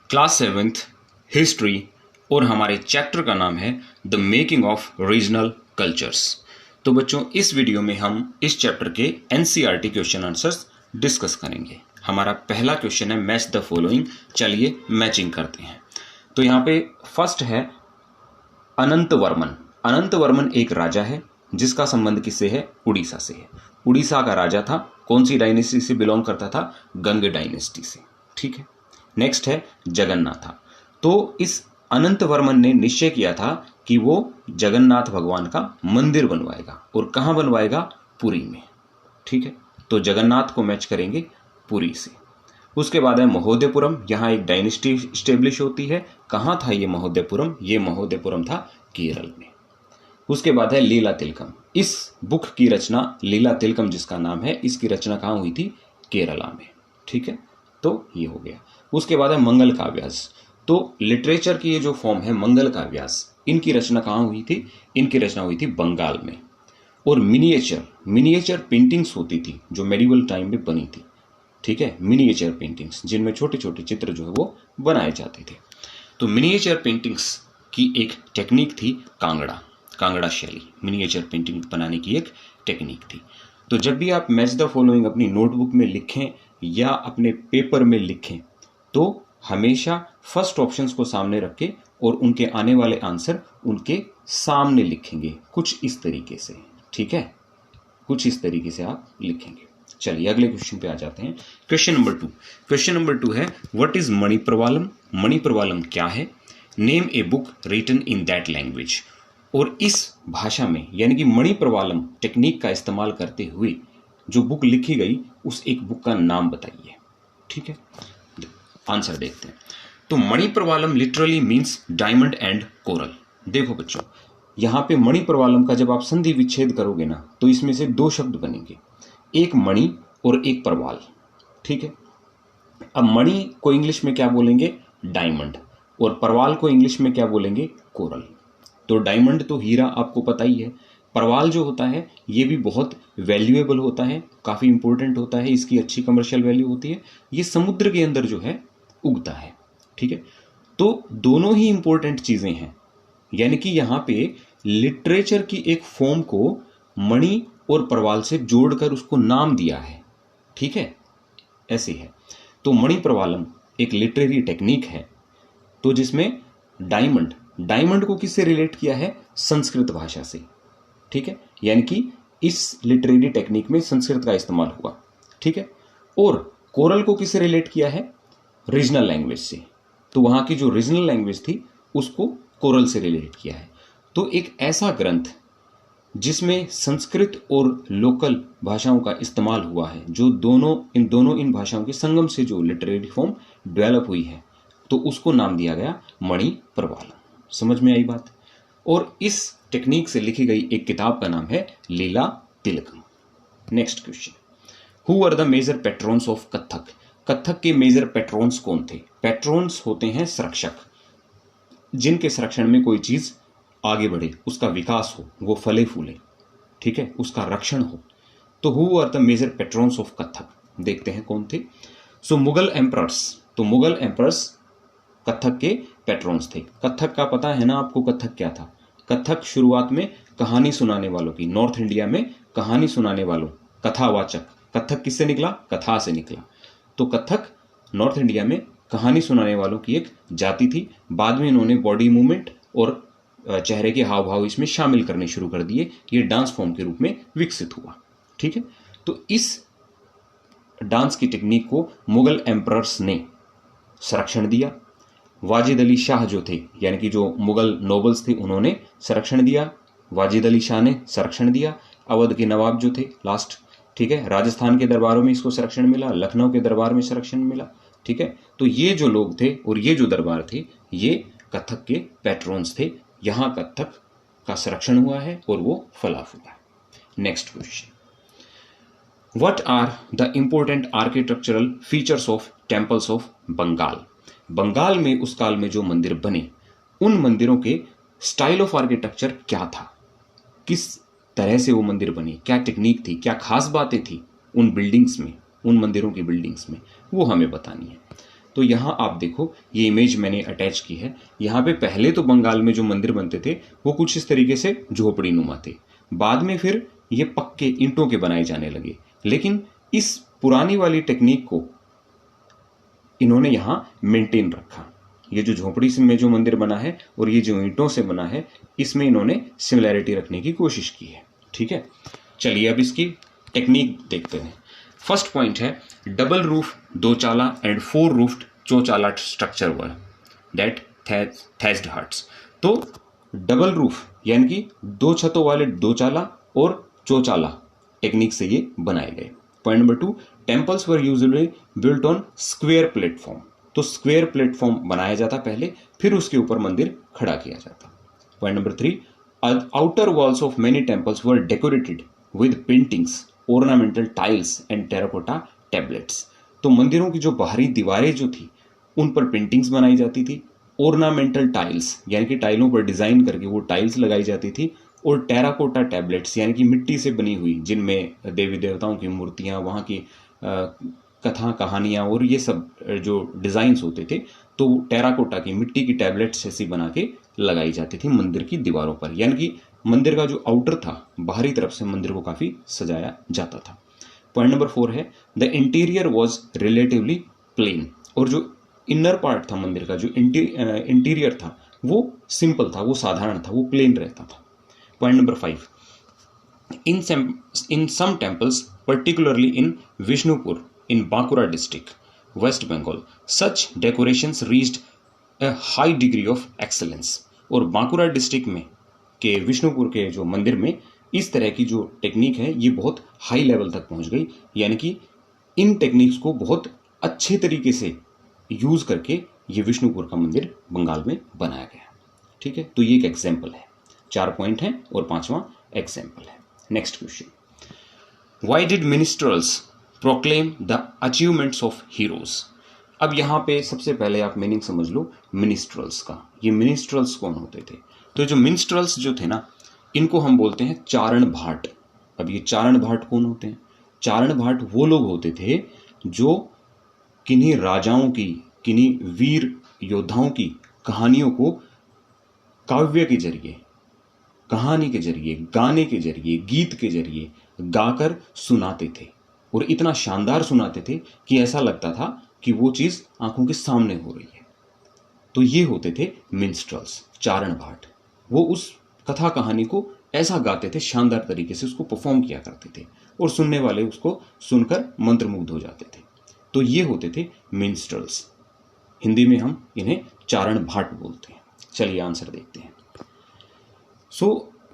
Class 7th history और हमारे chapter का नाम है the making of regional cultures. तो बच्चों, इस वीडियो में हम इस चैप्टर के एनसीईआरटी क्वेश्चन आंसर्स डिस्कस करेंगे। हमारा पहला क्वेश्चन है मैच द फॉलोइंग। चलिए मैचिंग करते हैं। तो यहाँ पे फर्स्ट है अनंत वर्मन। अनंत वर्मन एक राजा है जिसका संबंध किससे है? उड़ीसा से है। उड़ीसा का राजा था, कौन सी डायनेस्टी से बिलोंग करता था? गंग डायनेस्टी से। ठीक है। नेक्स्ट है जगन्नाथा। तो इस अनंत वर्मन ने निश्चय किया था कि वो जगन्नाथ भगवान का मंदिर बनवाएगा। और कहाँ बनवाएगा? पुरी में। ठीक है। तो जगन्नाथ को मैच करेंगे पुरी से। उसके बाद है महोदयपुरम। यहाँ एक डायनेस्टी स्टेब्लिश होती है। कहाँ था ये महोदयपुरम? ये महोदयपुरम था केरल में। उसके बाद है लीला तिलकम। इस बुक की रचना, लीला तिलकम जिसका नाम है, इसकी रचना कहाँ हुई थी? केरला में। ठीक है। तो ये हो गया। उसके बाद है मंगल काव्यास। तो लिटरेचर की ये जो फॉर्म है मंगल काव्यास, इनकी रचना कहाँ हुई थी? इनकी रचना हुई थी बंगाल में। और मिनिएचर पेंटिंग्स होती थी जो मेडिवल टाइम में बनी थी। ठीक है। मिनिएचर पेंटिंग्स जिनमें छोटे छोटे चित्र जो है वो बनाए जाते थे। तो मिनिएचर पेंटिंग्स की एक टेक्निक थी कांगड़ा शैली। मिनिएचर पेंटिंग बनाने की एक टेक्निक थी। तो जब भी आप मैच द फॉलोइंग अपनी नोटबुक में लिखें या अपने पेपर में लिखें तो हमेशा फर्स्ट ऑप्शंस को सामने रखें और उनके आने वाले आंसर उनके सामने लिखेंगे, कुछ इस तरीके से। ठीक है। कुछ इस तरीके से आप लिखेंगे। चलिए अगले क्वेश्चन पे आ जाते हैं। Question number 2। क्वेश्चन नंबर 2 है व्हाट इज मणिप्रवालम? मणिप्रवालम क्या है? Name a book written in that language. और इस भाषा में यानी कि मणिप्रवालम टेक्निक का इस्तेमाल करते हुए जो बुक लिखी गई उस एक बुक का नाम बताइए। ठीक है। आंसर देखते हैं। तो Manipravalam literally means diamond and coral. देखो बच्चों, यहाँ पे मणिप्रवालम का जब आप संधि विच्छेद करोगे ना तो इसमें से दो शब्द बनेंगे, एक मणि और एक प्रवाल। ठीक है। अब मणि को इंग्लिश में क्या बोलेंगे? डायमंड। और प्रवाल को इंग्लिश में क्या बोलेंगे? कोरल। तो डायमंड तो हीरा आपको पता ही है। प्रवाल जो होता है ये भी बहुत वैल्यूएबल होता है, काफ़ी इंपॉर्टेंट होता है, इसकी अच्छी कमर्शियल वैल्यू होती है। ये समुद्र के अंदर जो है उगता है। ठीक है। तो दोनों ही इंपॉर्टेंट चीज़ें हैं। यानी कि यहाँ पे लिटरेचर की एक फॉर्म को मणि और प्रवाल से जोड़कर उसको नाम दिया है। ठीक है। ऐसे है। तो मणिप्रवालम एक लिटरेरी टेक्निक है तो जिसमें डायमंड को किससे रिलेट किया है? संस्कृत भाषा से। ठीक है। यानी कि इस लिटरेरी टेक्निक में संस्कृत का इस्तेमाल हुआ। ठीक है। और कोरल को किससे रिलेट किया है? रीजनल लैंग्वेज से। तो वहां की जो रीजनल लैंग्वेज थी उसको कोरल से रिलेट किया है। तो एक ऐसा ग्रंथ जिसमें संस्कृत और लोकल भाषाओं का इस्तेमाल हुआ है, जो इन भाषाओं के संगम से जो लिटरेरी फॉर्म डेवलप हुई है, तो उसको नाम दिया गया मणिप्रवालम। समझ में आई बात? और इस टेक्निक से लिखी गई एक किताब का नाम है Leela Tilakam. Next question, who are the major patrons of Kathak? Kathak के मेजर पेट्रोन्स कौन थे? पेट्रोन्स होते हैं संरक्षक, जिनके संरक्षण में कोई चीज आगे बढ़े, उसका विकास हो, वो फले फूले। ठीक है। उसका रक्षण हो। तो who are the major patrons of Kathak? देखते हैं कौन थे। So Mughal emperors. तो मुगल एम्परर्स कथक के पेट्रोन्स थे। कथक का पता है ना आपको? कथक क्या था? कथक शुरुआत में कहानी सुनाने वालों की, नॉर्थ इंडिया में कहानी सुनाने वालों, कथावाचक। कथक किससे निकला? कथा से निकला। तो कथक नॉर्थ इंडिया में कहानी सुनाने वालों की एक जाति थी। बाद में इन्होंने बॉडी मूवमेंट और चेहरे के हाव भाव इसमें शामिल करने शुरू कर दिए। ये डांस फॉर्म के रूप में विकसित हुआ। ठीक है। तो इस डांस की टेक्निक को मुगल एम्परर्स ने संरक्षण दिया। वाजिद अली शाह जो थे, यानी कि जो मुगल नोबल्स थे, उन्होंने संरक्षण दिया। वाजिद अली शाह ने संरक्षण दिया। अवध के नवाब जो थे लास्ट। ठीक है। राजस्थान के दरबारों में इसको संरक्षण मिला, लखनऊ के दरबार में संरक्षण मिला। ठीक है। तो ये जो लोग थे और ये जो दरबार थे, ये कथक के पैट्रोन्स थे। यहां कथक का संरक्षण हुआ है और वो फला फूला है। Next question, what are the important architectural features of temples of Bengal? Bengal में उस काल में जो मंदिर बने, उन मंदिरों के स्टाइल ऑफ आर्किटेक्चर क्या था? किस तरह से वो मंदिर बने? क्या टेक्निक थी? क्या खास बातें थी उन बिल्डिंग्स में, उन मंदिरों की बिल्डिंग्स में? वो हमें बतानी है। तो यहाँ आप देखो, ये इमेज मैंने अटैच की है। यहाँ पे पहले तो बंगाल में जो मंदिर बनते थे वो कुछ इस तरीके से झोपड़ी नुमा थे, बाद में फिर ये पक्के ईंटों के बनाए जाने लगे। लेकिन इस पुरानी वाली टेक्निक को इन्होंने यहाँ मेंटेन रखा। ये जो झोपड़ी में जो मंदिर बना है और ये जो ईंटों से बना है, इसमें इन्होंने सिमिलैरिटी रखने की कोशिश की है। ठीक है, चलिए अब इसकी टेक्निक देखते हैं। फर्स्ट पॉइंट है डबल रूफ दो चाला एंड फोर रूफ्ड चौचाला structure were that thatched huts. तो डबल रूफ यानी कि दो छतों वाले दो चाला और चौचाला टेक्निक से ये बनाए गए। Point number 2, temples were usually built on square platform. तो स्क्वायर प्लेटफॉर्म बनाया जाता पहले, फिर उसके ऊपर मंदिर खड़ा किया जाता। Point number 3, outer walls of many temples were decorated with paintings, ornamental tiles and terracotta tablets. तो मंदिरों की जो बाहरी दीवारें जो थी उन पर पेंटिंग्स बनाई जाती थी, ऑर्नामेंटल टाइल्स यानी कि टाइलों पर डिजाइन करके वो टाइल्स लगाई जाती थी, और टेराकोटा टैबलेट्स यानी कि मिट्टी से बनी हुई, जिनमें देवी देवताओं की मूर्तियां, वहाँ की कथा कहानियां और ये सब जो डिजाइन्स होते थे, तो टेराकोटा की मिट्टी की टैबलेट्स ऐसी बना के लगाई जाती थी मंदिर की दीवारों पर। यानी कि मंदिर का जो आउटर था, बाहरी तरफ से मंदिर को काफी सजाया जाता था। पॉइंट नंबर 4 है the interior was relatively plain. और जो इनर पार्ट था मंदिर का, जो इंटीरियर था, वो सिंपल था, वो साधारण था, वो प्लेन रहता था। Point number 5, in some temples, particularly in Vishnupur in Bankura district, West Bengal, such decorations reached a high degree of excellence। और बांकुरा डिस्ट्रिक्ट में के विष्णुपुर के जो मंदिर में इस तरह की जो टेक्निक है ये बहुत हाई लेवल तक पहुंच गई। यानी कि इन टेक्निक्स को बहुत अच्छे तरीके से यूज करके ये विष्णुपुर का मंदिर बंगाल में बनाया गया। ठीक है, तो ये एक एग्जाम्पल है। 4 पॉइंट है और 5वां एग्जाम्पल है। Next question, why did minstrels proclaim the achievements of heroes. अब यहाँ पे सबसे पहले आप मीनिंग समझ लो मिनिस्ट्रल्स का। ये मिनिस्ट्रल्स कौन होते थे? तो जो मिनिस्ट्रल्स जो थे ना, इनको हम बोलते हैं चारण भाट। अब ये चारण भाट कौन होते हैं? चारण भाट वो लोग होते थे जो किन्हीं राजाओं की, किन्हीं वीर योद्धाओं की कहानियों को काव्य के जरिए, कहानी के जरिए, गाने के जरिए, गीत के जरिए गाकर सुनाते थे। और इतना शानदार सुनाते थे कि ऐसा लगता था कि वो चीज आंखों के सामने हो रही है। तो ये होते थे मिन्स्ट्रल्स, चारण भाट। वो उस कथा कहानी को ऐसा गाते थे, शानदार तरीके से उसको परफॉर्म किया करते थे और सुनने वाले उसको सुनकर मंत्रमुग्ध हो जाते थे। तो ये होते थे मिन्स्ट्रल्स। हिंदी में हम इन्हें चारण भाट बोलते हैं। चलिए आंसर देखते हैं।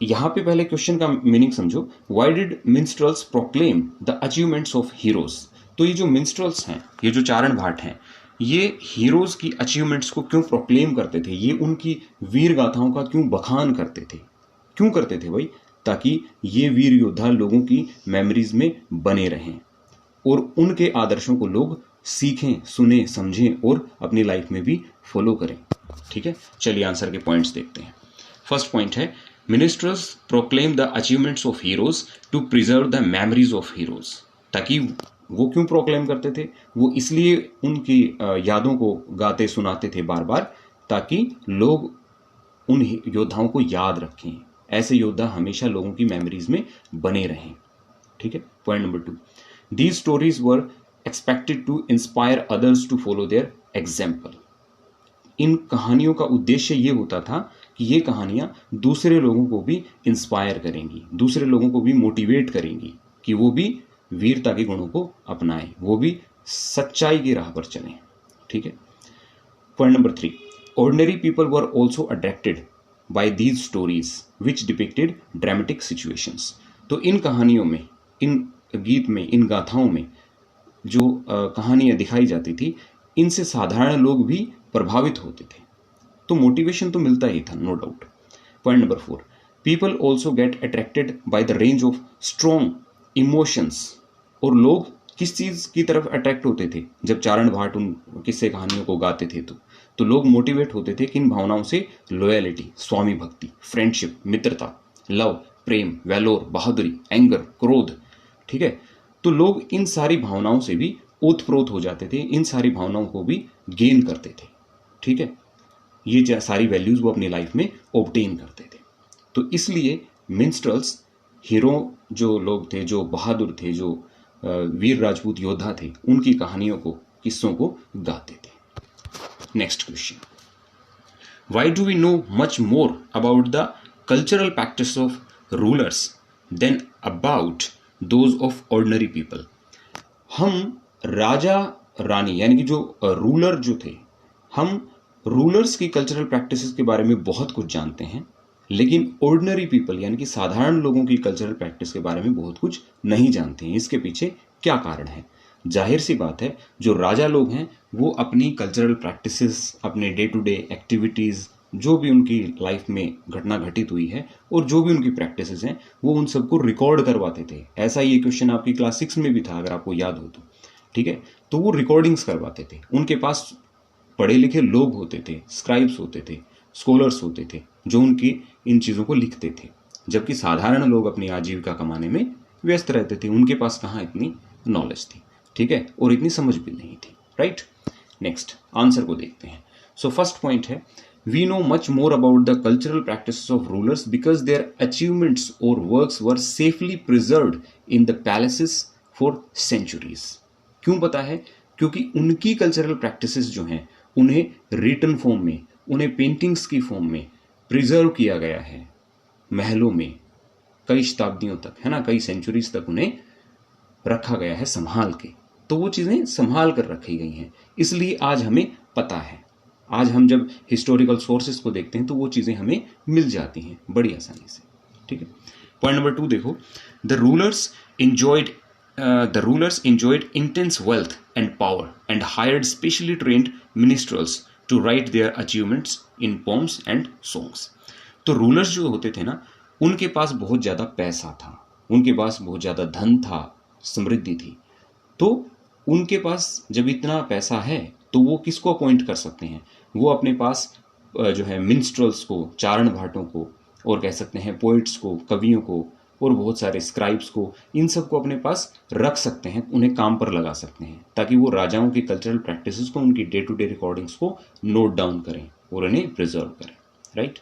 यहां पे पहले क्वेश्चन का मीनिंग समझो। Why did minstrels proclaim the achievements of heroes. तो ये जो मिन्स्ट्रल्स हैं, ये जो चारण भाट हैं, ये हीरोज की अचीवमेंट्स को क्यों प्रोक्लेम करते थे? ये उनकी वीर गाथाओं का क्यों बखान करते थे? क्यों करते थे भाई? ताकि ये वीर योद्धा लोगों की मेमोरीज में बने रहें और उनके आदर्शों को लोग सीखें, सुने, समझें और अपनी लाइफ में भी फॉलो करें। ठीक है, चलिए आंसर के पॉइंट्स देखते हैं। फर्स्ट पॉइंट है minstrels proclaim the achievements of heroes to preserve the memories of heroes. ताकि वो क्यों प्रोक्लेम करते थे? वो इसलिए उनकी यादों को गाते सुनाते थे बार बार, ताकि लोग उन योद्धाओं को याद रखें। ऐसे योद्धा हमेशा लोगों की मेमोरीज में बने रहें। ठीक है, point number 2, these stories were expected to inspire others to follow their example. इन कहानियों का उद्देश्य ये होता था कि ये कहानियां दूसरे लोगों को भी इंस्पायर करेंगी, दूसरे लोगों को भी मोटिवेट करेंगी कि वो भी वीरता के गुणों को अपनाएं, वो भी सच्चाई की राह पर चलें। ठीक है, point number 3, ordinary people were also attracted by these stories which depicted dramatic situations. तो इन कहानियों में, इन गीत में, इन गाथाओं में जो कहानियां दिखाई जाती थी, इनसे साधारण लोग भी प्रभावित होते थे। तो मोटिवेशन तो मिलता ही था, no doubt. Point number 4, people also get attracted by the range of strong emotions. और लोग किस चीज की तरफ अट्रैक्ट होते थे जब चारण भाट उन किस्से कहानियों को गाते थे? तो लोग मोटिवेट होते थे किन भावनाओं से? लॉयलिटी, स्वामी भक्ति, फ्रेंडशिप, मित्रता, लव, प्रेम, वैलोर, बहादुरी, एंगर, क्रोध। ठीक है, तो लोग इन सारी भावनाओं से भी ओतप्रोत हो जाते थे, इन सारी भावनाओं को भी गेन करते थे। ठीक है, ये सारी वैल्यूज वो अपनी लाइफ में ऑब्टेन करते थे। तो इसलिए मिन्स्ट्रल्स हीरो जो लोग थे, जो बहादुर थे, जो वीर राजपूत योद्धा थे, उनकी कहानियों को, किस्सों को गाते थे। Next question, why do we know much more about the cultural practice of rulers than about those of ordinary people? हम राजा रानी यानी कि जो रूलर जो थे, हम रूलर्स की कल्चरल प्रैक्टिसेस के बारे में बहुत कुछ जानते हैं, लेकिन ऑर्डिनरी पीपल यानी कि साधारण लोगों की कल्चरल प्रैक्टिस के बारे में बहुत कुछ नहीं जानते हैं। इसके पीछे क्या कारण है? जाहिर सी बात है, जो राजा लोग हैं वो अपनी कल्चरल प्रैक्टिसेस, अपने डे टू डे एक्टिविटीज़, जो भी उनकी लाइफ में घटना घटित हुई है और जो भी उनकी प्रैक्टिसेस हैं, वो उन सबको रिकॉर्ड करवाते थे। ऐसा ये क्वेश्चन आपकी क्लास 6 में भी था, अगर आपको याद हो तो। ठीक है, तो वो रिकॉर्डिंग्स करवाते थे। उनके पास पढ़े लिखे लोग होते थे, स्क्राइब्स होते थे, स्कॉलर्स होते थे, जो उनकी इन चीज़ों को लिखते थे। जबकि साधारण लोग अपनी आजीविका कमाने में व्यस्त रहते थे, उनके पास कहाँ इतनी नॉलेज थी। ठीक है, और इतनी समझ भी नहीं थी। राइट, नेक्स्ट आंसर को देखते हैं। सो फर्स्ट पॉइंट है, we know much more about the cultural practices of rulers because their achievements और works were safely preserved in the palaces for centuries. क्यों पता है? क्योंकि उनकी कल्चरल प्रैक्टिसेस जो हैं, उन्हें रिटन फॉर्म में, उन्हें पेंटिंग्स की फॉर्म में प्रिजर्व किया गया है महलों में कई शताब्दियों तक, है ना, कई सेंचुरीज तक उन्हें रखा गया है संभाल के। तो वो चीज़ें संभाल कर रखी गई हैं, इसलिए आज हमें पता है। आज हम जब हिस्टोरिकल सोर्सेज को देखते हैं तो वो चीज़ें हमें मिल जाती हैं बड़ी आसानी से। ठीक है, पॉइंट नंबर 2 देखो, the rulers enjoyed intense wealth and power and hired specially trained minstrels to write their achievements in poems and songs. तो रूलर्स जो होते थे ना, उनके पास बहुत ज़्यादा पैसा था, उनके पास बहुत ज़्यादा धन था, समृद्धि थी। तो उनके पास जब इतना पैसा है तो वो किसको अपॉइंट कर सकते हैं? वो अपने पास जो है मिन्स्ट्रल्स को, चारण भाटों को, और कह सकते हैं पोइट्स को, कवियों को, और बहुत सारे स्क्राइब्स को, इन सब को अपने पास रख सकते हैं, उन्हें काम पर लगा सकते हैं, ताकि वो राजाओं की कल्चरल प्रैक्टिसेस को, उनकी डे टू डे रिकॉर्डिंग्स को नोट डाउन करें और उन्हें प्रिजर्व करें। Right,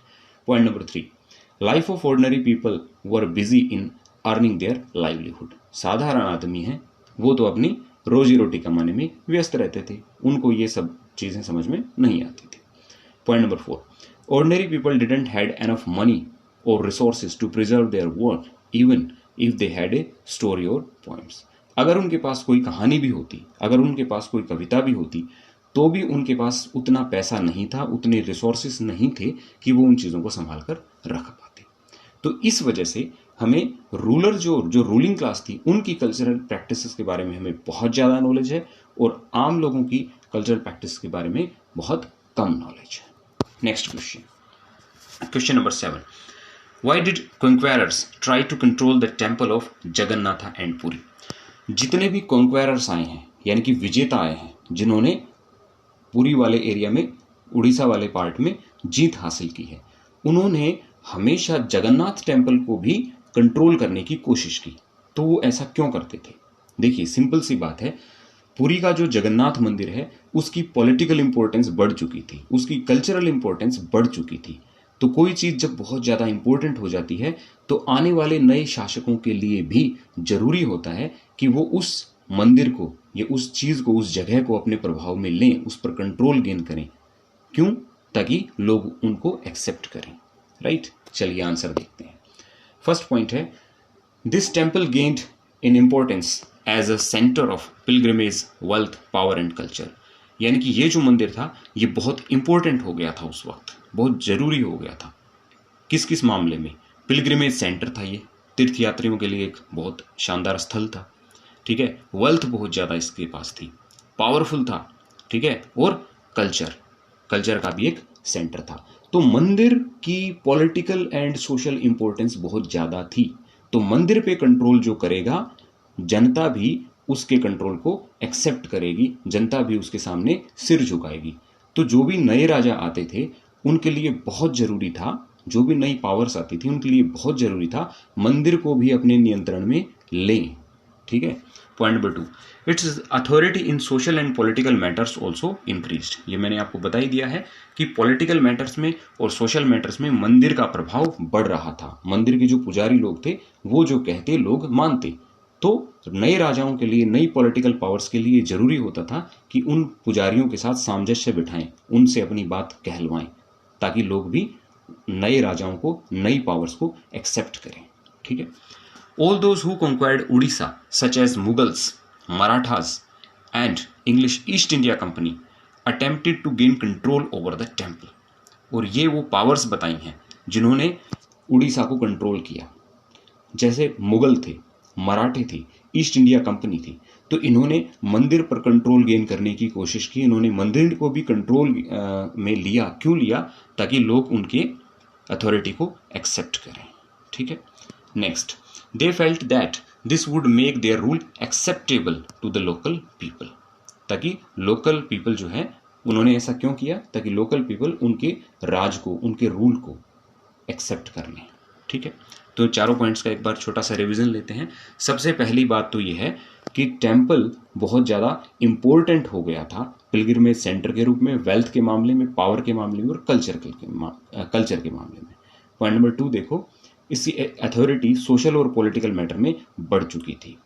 point number 3, life of ordinary people were busy in earning their livelihood. साधारण आदमी हैं, वो तो अपनी रोजी रोटी कमाने में व्यस्त रहते थे, उनको ये सब चीज़ें समझ में नहीं आती थी। Point number 4, ordinary people didn't had enough money और resources to preserve their work even if they had a story और पोएम्स। अगर उनके पास कोई कहानी भी होती, अगर उनके पास कोई कविता भी होती, तो भी उनके पास उतना पैसा नहीं था, उतने रिसोर्सेज नहीं थे कि वो उन चीज़ों को संभाल कर रख पाते। तो इस वजह से हमें रूलर जो रूलिंग क्लास थी, उनकी कल्चरल प्रैक्टिसेस के बारे में हमें बहुत ज़्यादा नॉलेज है, और आम लोगों की कल्चरल प्रैक्टिस के बारे में बहुत कम नॉलेज है। Next question, question number 7, Why did conquerors try to control the temple of Jagannatha and Puri? जितने भी conquerors आए हैं, यानी कि विजेता आए हैं, जिन्होंने पुरी वाले एरिया में, उड़ीसा वाले पार्ट में जीत हासिल की है, उन्होंने हमेशा जगन्नाथ टेम्पल को भी कंट्रोल करने की कोशिश की। तो वो ऐसा क्यों करते थे? देखिए, सिंपल सी बात है, पुरी का जो जगन्नाथ मंदिर है, उसकी पॉलिटिकल इंपॉर्टेंस बढ़ चुकी थी, उसकी कल्चरल इंपॉर्टेंस बढ़ चुकी थी। तो कोई चीज़ जब बहुत ज़्यादा इंपॉर्टेंट हो जाती है, तो आने वाले नए शासकों के लिए भी जरूरी होता है कि वो उस मंदिर को या उस चीज़ को, उस जगह को अपने प्रभाव में लें, उस पर कंट्रोल गेन करें। क्यों? ताकि लोग उनको एक्सेप्ट करें। राइट, चलिए आंसर देखते हैं। फर्स्ट पॉइंट है, this temple gained in importance as a centre of pilgrimage, wealth, power and culture. यानी कि ये जो मंदिर था, ये बहुत इंपॉर्टेंट हो गया था उस वक्त, बहुत ज़रूरी हो गया था। किस किस मामले में? पिलग्रिमेज सेंटर था ये, तीर्थयात्रियों के लिए एक बहुत शानदार स्थल था। ठीक है, वेल्थ बहुत ज़्यादा इसके पास थी, पावरफुल था। ठीक है, और कल्चर का भी एक सेंटर था। तो मंदिर की पॉलिटिकल एंड सोशल इंपॉर्टेंस बहुत ज़्यादा थी। तो मंदिर पे कंट्रोल जो करेगा, जनता भी उसके कंट्रोल को एक्सेप्ट करेगी, जनता भी उसके सामने सिर झुकाएगी। तो जो भी नए राजा आते थे, उनके लिए बहुत ज़रूरी था, जो भी नई पावर्स आती थी, उनके लिए बहुत ज़रूरी था मंदिर को भी अपने नियंत्रण में लें। ठीक है, point number 2, it's authority in social and political matters also increased. ये मैंने आपको बता ही दिया है कि पॉलिटिकल मैटर्स में और सोशल मैटर्स में मंदिर का प्रभाव बढ़ रहा था। मंदिर के जो पुजारी लोग थे वो जो कहते लोग मानते। तो नए राजाओं के लिए, नई पॉलिटिकल पावर्स के लिए जरूरी होता था कि उन पुजारियों के साथ सामंजस्य बिठाएं, उनसे अपनी बात कहलवाएं, ताकि लोग भी नए राजाओं को, नई पावर्स को एक्सेप्ट करें। ठीक है। All those who conquered Orissa such as Mughals, Marathas and English East India Company attempted to gain control over the temple. और ये वो पावर्स बताई हैं जिन्होंने उड़ीसा को कंट्रोल किया। जैसे मुगल थे, मराठे थे, ईस्ट इंडिया कंपनी थी। तो इन्होंने मंदिर पर कंट्रोल गेन करने की कोशिश की। इन्होंने मंदिर को भी कंट्रोल में लिया। क्यों लिया? ताकि लोग उनके अथॉरिटी को एक्सेप्ट करें। ठीक है। Next, they felt that this would make their rule acceptable to the local people. ताकि लोकल पीपल जो है, उन्होंने ऐसा क्यों किया? ताकि लोकल पीपल उनके राज को, उनके रूल को एक्सेप्ट कर लें। ठीक है। तो चारों पॉइंट्स का एक बार छोटा सा रिवीजन लेते हैं। सबसे पहली बात तो ये है कि टेम्पल बहुत ज़्यादा इम्पोर्टेंट हो गया था पिलग्रिमेज सेंटर के रूप में, वेल्थ के मामले में, पावर के मामले में और कल्चर के मामले में। पॉइंट नंबर 2 देखो, इसकी अथॉरिटी सोशल और पॉलिटिकल मैटर में बढ़ चुकी थी।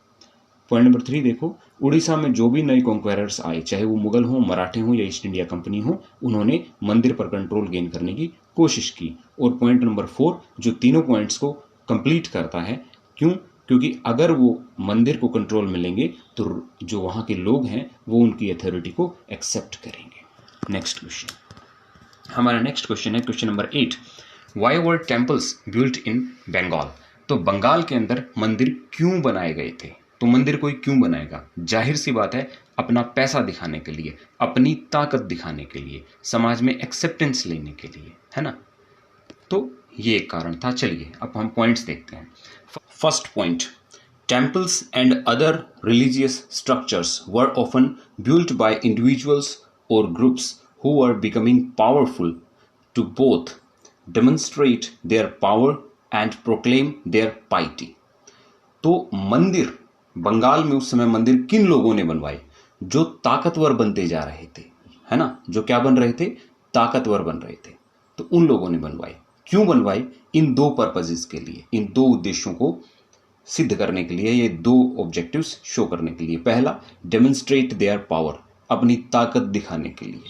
पॉइंट नंबर 3 देखो, उड़ीसा में जो भी नए कॉन्क्वेरर्स आए, चाहे वो मुगल हों, मराठे हों या ईस्ट इंडिया कंपनी हो, उन्होंने मंदिर पर कंट्रोल गेन करने की कोशिश की। और पॉइंट नंबर 4 जो तीनों पॉइंट्स को कंप्लीट करता है। क्यों? क्योंकि अगर वो मंदिर को कंट्रोल में लेंगे तो जो वहाँ के लोग हैं वो उनकी अथॉरिटी को एक्सेप्ट करेंगे। नेक्स्ट क्वेश्चन, हमारा नेक्स्ट क्वेश्चन है question number 8, why were temples built in Bengal. तो बंगाल के अंदर मंदिर क्यों बनाए गए थे? तो मंदिर कोई क्यों बनाएगा? जाहिर सी बात है, अपना पैसा दिखाने के लिए, अपनी ताकत दिखाने के लिए, समाज में एक्सेप्टेंस लेने के लिए, है ना। तो ये एक कारण था। चलिए अब हम पॉइंट्स देखते हैं। First point, temples and other religious structures were often built by individuals और groups who were becoming powerful to both demonstrate their power and proclaim their piety. तो मंदिर, बंगाल में उस समय मंदिर किन लोगों ने बनवाए? जो ताकतवर बनते जा रहे थे, है ना। जो क्या बन रहे थे? ताकतवर बन रहे थे। तो उन लोगों ने बनवाए। क्यों बनवाए? इन दो पर्पजेस के लिए, इन दो उद्देश्यों को सिद्ध करने के लिए, ये दो ऑब्जेक्टिव्स शो करने के लिए। पहला, डेमोन्स्ट्रेट देयर पावर, अपनी ताकत दिखाने के लिए,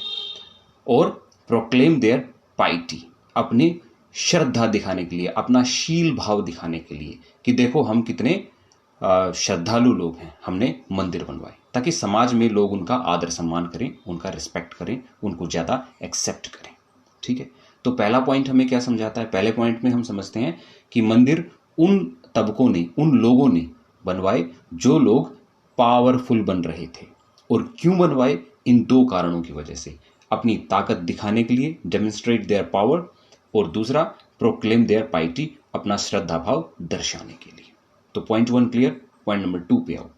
और प्रोक्लेम देयर पाइटी, अपनी श्रद्धा दिखाने के लिए, अपना शील भाव दिखाने के लिए कि देखो हम कितने श्रद्धालु लोग हैं, हमने मंदिर बनवाए, ताकि समाज में लोग उनका आदर सम्मान करें, उनका रिस्पेक्ट करें, उनको ज़्यादा एक्सेप्ट करें। ठीक है। तो पहला पॉइंट हमें क्या समझाता है? पहले पॉइंट में हम समझते हैं कि मंदिर उन तबकों ने, उन लोगों ने बनवाए जो लोग पावरफुल बन रहे थे। और क्यों बनवाए? इन दो कारणों की वजह से, अपनी ताकत दिखाने के लिए, डेमोन्स्ट्रेट देयर पावर, और दूसरा, प्रोक्लेम देयर पाइटी, अपना श्रद्धा भाव दर्शाने के लिए। तो पॉइंट 1 क्लियर। पॉइंट नंबर 2 पे आओ।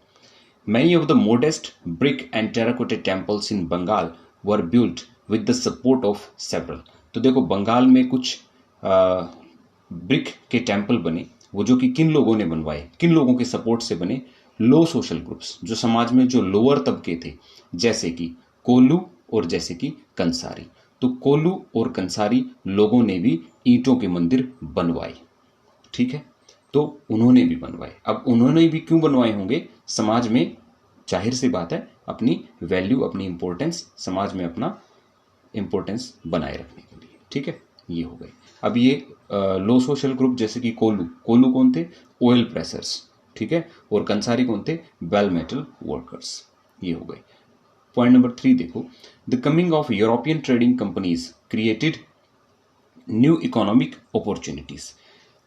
Many of the modest brick and terracotta temples in Bengal were built with the support of several। तो देखो बंगाल में कुछ ब्रिक के टेम्पल बने, वो जो कि किन लोगों ने बनवाए, किन लोगों के सपोर्ट से बने? लो सोशल ग्रुप्स, जो समाज में जो लोअर तबके थे, जैसे कि कोल्लू और जैसे कि कंसारी। तो कोल्लू और कंसारी लोगों ने भी ईंटों के मंदिर बनवाए। ठीक है। तो उन्होंने भी बनवाए। अब उन्होंने भी क्यों बनवाए होंगे? समाज में, जाहिर सी बात है, अपनी वैल्यू, अपनी इंपॉर्टेंस, समाज में अपना इंपॉर्टेंस बनाए रखने के लिए। ठीक है। ये हो गए। अब ये लो सोशल ग्रुप जैसे कि कोल्लू कौन थे? Oil pressers. ठीक है। और कंसारी कौन थे? Bell metal workers. ये हो गए। पॉइंट नंबर 3 देखो, the coming of European trading companies created new economic opportunities.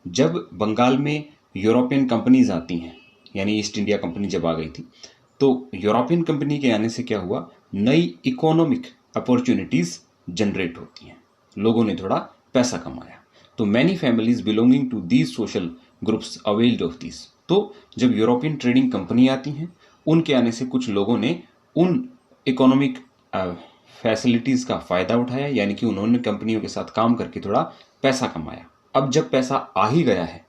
जब बंगाल में यूरोपियन कंपनीज आती हैं, यानी ईस्ट इंडिया कंपनी जब आ गई थी, तो यूरोपियन कंपनी के आने से क्या हुआ? नई इकोनॉमिक अपॉर्चुनिटीज जनरेट होती हैं, लोगों ने थोड़ा पैसा कमाया। तो many families belonging to these social groups availed of this. तो जब यूरोपियन ट्रेडिंग कंपनी आती हैं, उनके आने से कुछ लोगों ने उन इकोनॉमिक फैसिलिटीज का फायदा उठाया, यानी कि उन्होंने कंपनियों के साथ काम करके थोड़ा पैसा कमाया। अब जब पैसा आ ही गया है,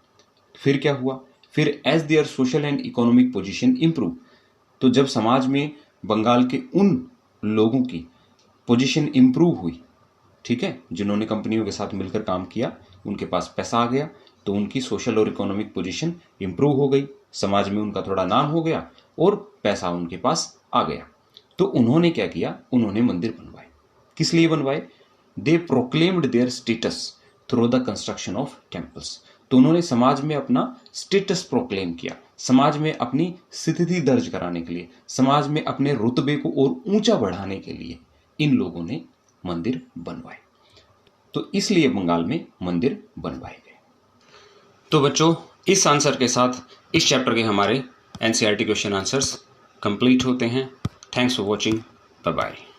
फिर क्या हुआ? फिर as their social and economic position improve, तो जब समाज में बंगाल के उन लोगों की पोजीशन इम्प्रूव हुई, ठीक है, जिन्होंने कंपनियों के साथ मिलकर काम किया, उनके पास पैसा आ गया, तो उनकी सोशल और इकोनॉमिक पोजीशन इम्प्रूव हो गई, समाज में उनका थोड़ा नाम हो गया और पैसा उनके पास आ गया। तो उन्होंने क्या किया, उन्होंने मंदिर बनवाए। किस लिए बनवाए? They proclaimed their status through the construction of temples. तो उन्होंने समाज में अपना स्टेटस प्रोक्लेम किया, समाज में अपनी स्थिति दर्ज कराने के लिए, समाज में अपने रुतबे को और ऊंचा बढ़ाने के लिए इन लोगों ने मंदिर बनवाए। तो इसलिए बंगाल में मंदिर बनवाए गए। तो बच्चों, इस आंसर के साथ इस चैप्टर के हमारे एनसीईआरटी क्वेश्चन आंसर्स कंप्लीट होते हैं। Thanks for watching. Bye bye.